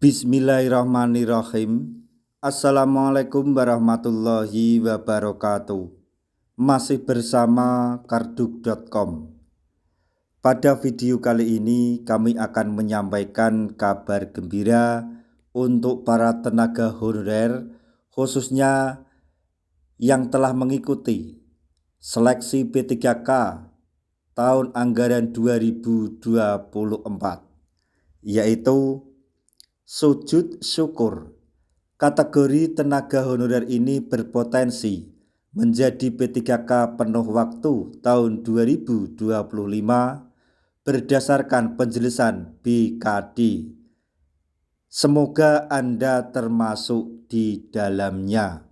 Bismillahirrahmanirrahim. Assalamualaikum warahmatullahi wabarakatuh. Masih bersama karduk.com. Pada video kali ini kami akan menyampaikan kabar gembira untuk para tenaga honorer, khususnya yang telah mengikuti seleksi P3K tahun anggaran 2024, yaitu sujud syukur. Kategori tenaga honorer ini berpotensi menjadi P3K penuh waktu tahun 2025 berdasarkan penjelasan BKD. Semoga Anda termasuk di dalamnya.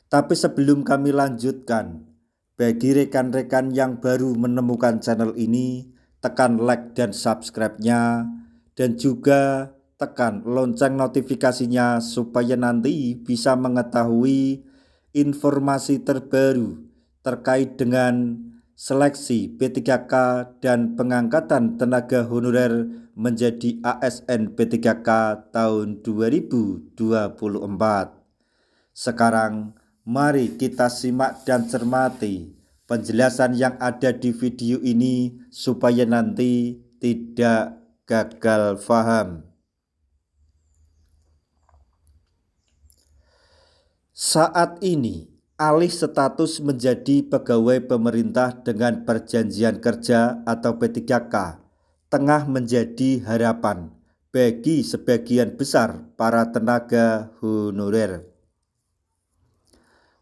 Tapi sebelum kami lanjutkan, bagi rekan-rekan yang baru menemukan channel ini, tekan like dan subscribe-nya, dan juga tekan lonceng notifikasinya supaya nanti bisa mengetahui informasi terbaru terkait dengan seleksi P3K dan pengangkatan tenaga honorer menjadi ASN P3K tahun 2024. Sekarang mari kita simak dan cermati penjelasan yang ada di video ini supaya nanti tidak gagal paham. Saat ini, alih status menjadi pegawai pemerintah dengan perjanjian kerja atau P3K tengah menjadi harapan bagi sebagian besar para tenaga honorer.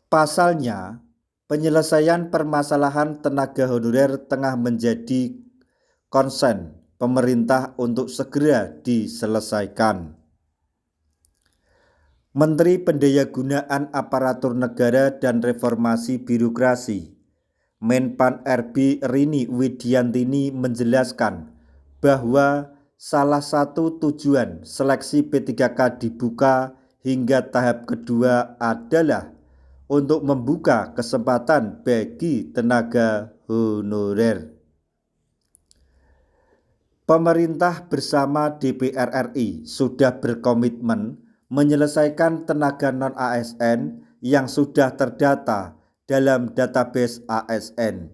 Pasalnya, penyelesaian permasalahan tenaga honorer tengah menjadi konsen pemerintah untuk segera diselesaikan. Menteri Pendayagunaan Aparatur Negara dan Reformasi Birokrasi Menpan RB Rini Widiantini menjelaskan bahwa salah satu tujuan seleksi P3K dibuka hingga tahap kedua adalah untuk membuka kesempatan bagi tenaga honorer. Pemerintah bersama DPR RI sudah berkomitmen menyelesaikan tenaga non-ASN yang sudah terdata dalam database ASN.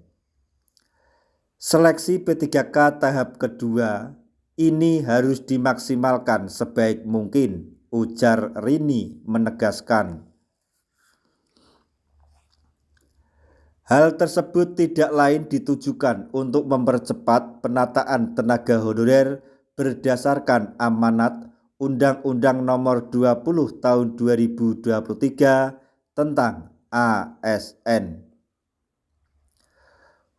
Seleksi P3K tahap kedua ini harus dimaksimalkan sebaik mungkin, ujar Rini menegaskan. Hal tersebut tidak lain ditujukan untuk mempercepat penataan tenaga honorer berdasarkan amanat Undang-Undang Nomor 20 Tahun 2023 tentang ASN.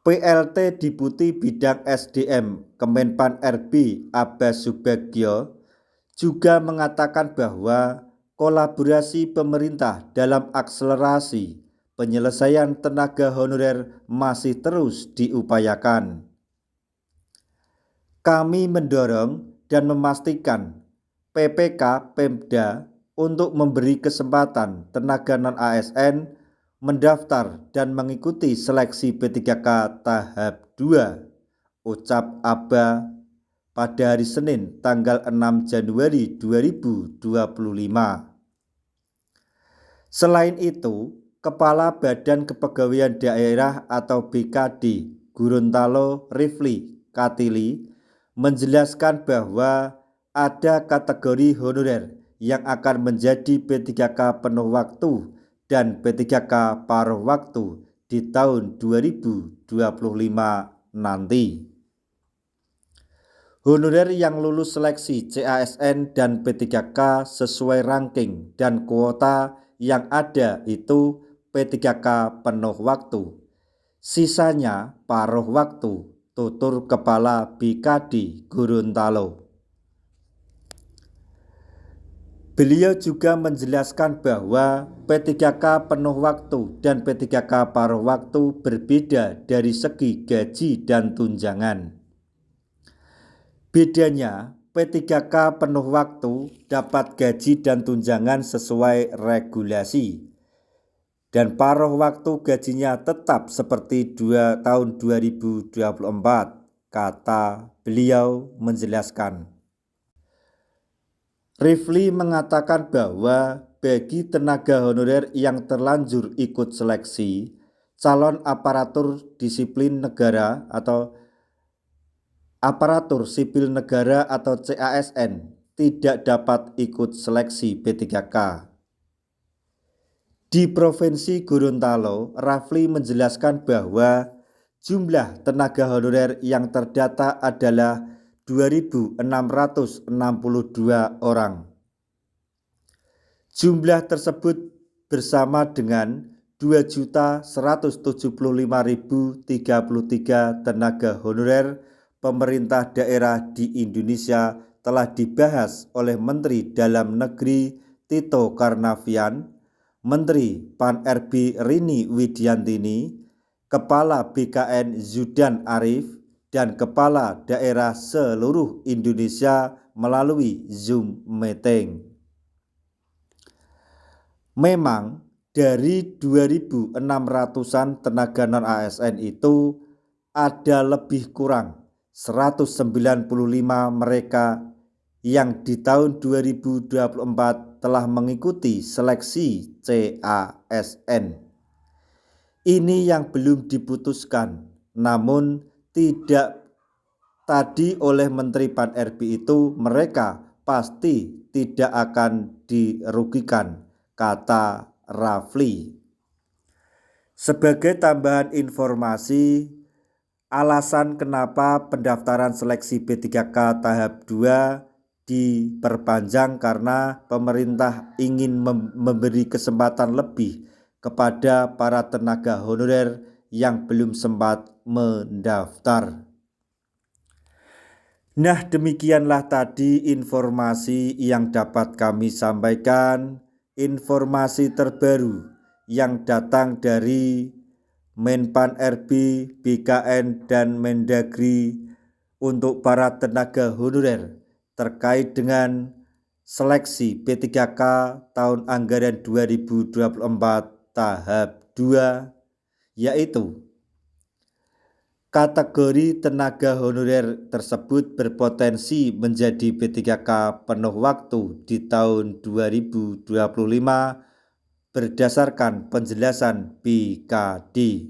PLT Deputi Bidang SDM Kemenpan RB Abbas Subagio juga mengatakan bahwa kolaborasi pemerintah dalam akselerasi penyelesaian tenaga honorer masih terus diupayakan. Kami mendorong dan memastikan PPK Pemda untuk memberi kesempatan tenaga non-ASN mendaftar dan mengikuti seleksi P3K tahap 2, ucap Abba pada hari Senin tanggal 6 Januari 2025. Selain itu, Kepala Badan Kepegawaian Daerah atau BKD Gorontalo Rifli Katili menjelaskan bahwa ada kategori honorer yang akan menjadi P3K penuh waktu dan P3K paruh waktu di tahun 2025 nanti. Honorer yang lulus seleksi CASN dan P3K sesuai ranking dan kuota yang ada itu P3K penuh waktu, sisanya paruh waktu, tutur Kepala BKD Gorontalo. Beliau juga menjelaskan bahwa P3K penuh waktu dan P3K paruh waktu berbeda dari segi gaji dan tunjangan. Bedanya, P3K penuh waktu dapat gaji dan tunjangan sesuai regulasi, dan paruh waktu gajinya tetap seperti tahun 2024, kata beliau menjelaskan. Rifli mengatakan bahwa bagi tenaga honorer yang terlanjur ikut seleksi calon aparatur disiplin negara atau aparatur sipil negara atau CASN tidak dapat ikut seleksi P3K. Di Provinsi Gorontalo, Rafli menjelaskan bahwa jumlah tenaga honorer yang terdata adalah 2.662 orang. Jumlah tersebut bersama dengan 2.175.033 tenaga honorer pemerintah daerah di Indonesia telah dibahas oleh Menteri Dalam Negeri Tito Karnavian, Menteri Pan-RB Rini Widiantini, Kepala BKN Zudan Arif, dan Kepala Daerah seluruh Indonesia melalui Zoom meeting. Memang dari 2.600-an tenaga non-ASN itu ada lebih kurang 195 mereka yang di tahun 2024 telah mengikuti seleksi CASN. Ini yang belum diputuskan, namun tidak tadi oleh Menteri Pan-RB itu mereka pasti tidak akan dirugikan, kata Rafli. Sebagai tambahan informasi, alasan kenapa pendaftaran seleksi P3K tahap 2 diperpanjang karena pemerintah ingin memberi kesempatan lebih kepada para tenaga honorer yang belum sempat mendaftar. Nah, demikianlah tadi informasi yang dapat kami sampaikan. Informasi terbaru yang datang dari Menpan RB, BKN, dan Mendagri untuk para tenaga honorer terkait dengan seleksi P3K tahun anggaran 2024 tahap 2, yaitu kategori tenaga honorer tersebut berpotensi menjadi P3K penuh waktu di tahun 2025 berdasarkan penjelasan BKD.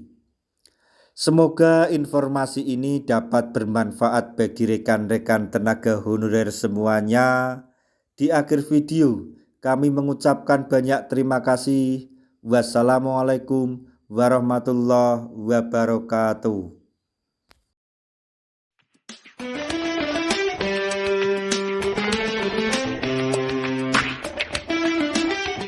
Semoga informasi ini dapat bermanfaat bagi rekan-rekan tenaga honorer semuanya. Di akhir video, kami mengucapkan banyak terima kasih. Wassalamualaikum warahmatullahi wabarakatuh.